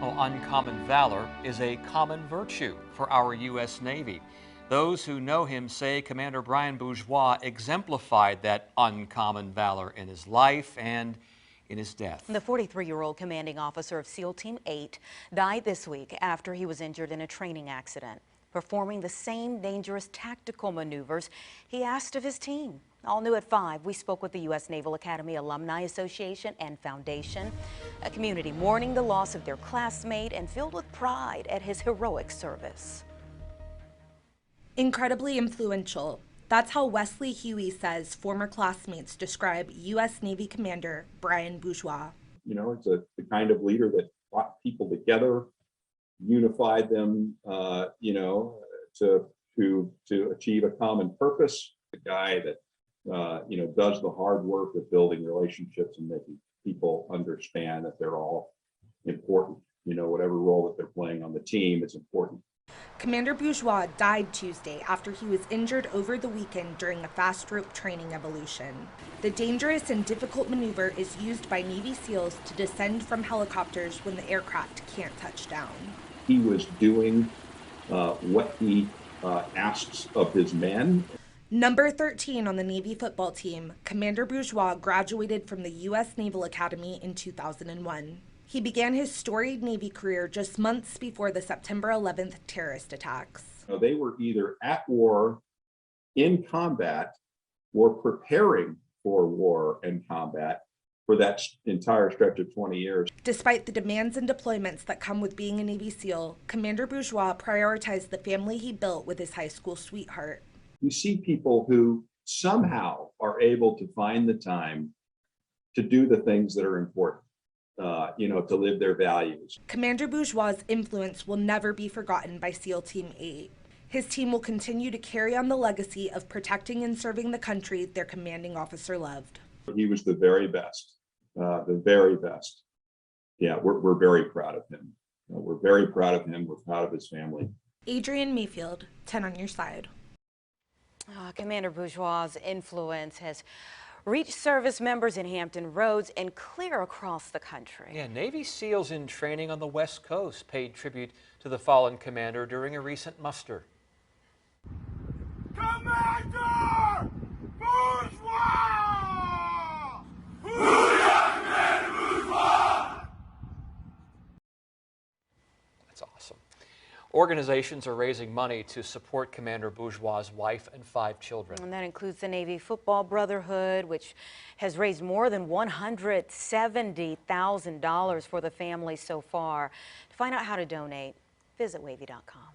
Well, uncommon valor is a common virtue for our U.S. Navy. Those who know him say Commander Brian Bourgeois exemplified that uncommon valor in his life and in his death. The 43-year-old commanding officer of SEAL Team 8 died this week after he was injured in a training accident, performing the same dangerous tactical maneuvers he asked of his team. All new at 5, we spoke with the U.S. Naval Academy Alumni Association and Foundation, a community mourning the loss of their classmate and filled with pride at his heroic service. Incredibly influential. That's how Wesley Huey says former classmates describe U.S. Navy Commander Brian Bourgeois. You know, it's the kind of leader that brought people together, unified them, to achieve a common purpose. The guy that does the hard work of building relationships and making people understand that they're all important. You know, whatever role that they're playing on the team is important. Commander Bourgeois died Tuesday after he was injured over the weekend during a fast rope training evolution. The dangerous and difficult maneuver is used by Navy SEALs to descend from helicopters when the aircraft can't touch down. He was doing what he asks of his men. Number 13 on the Navy football team, Commander Bourgeois graduated from the U.S. Naval Academy in 2001. He began his storied Navy career just months before the September 11th terrorist attacks. They were either at war, in combat, or preparing for war and combat for that entire stretch of 20 years. Despite the demands and deployments that come with being a Navy SEAL, Commander Bourgeois prioritized the family he built with his high school sweetheart. You see people who somehow are able to find the time to do the things that are important. To live their values. Commander Bourgeois' influence will never be forgotten by SEAL Team 8. His team will continue to carry on the legacy of protecting and serving the country their commanding officer loved. He was the very best, the very best. Yeah, we're very proud of him. We're very proud of him. We're proud of his family. Adrienne, Mayfield, 10 on your side. Commander Bourgeois' influence has reached service members in Hampton Roads and clear across the country. Yeah, Navy SEALs in training on the West Coast paid tribute to the fallen commander during a recent muster. Commander Bourgeois! Hoo-yah, Commander Bourgeois! That's awesome. Organizations are raising money to support Commander Bourgeois' wife and 5 children. And that includes the Navy Football Brotherhood, which has raised more than $170,000 for the family so far. To find out how to donate, visit WAVY.com.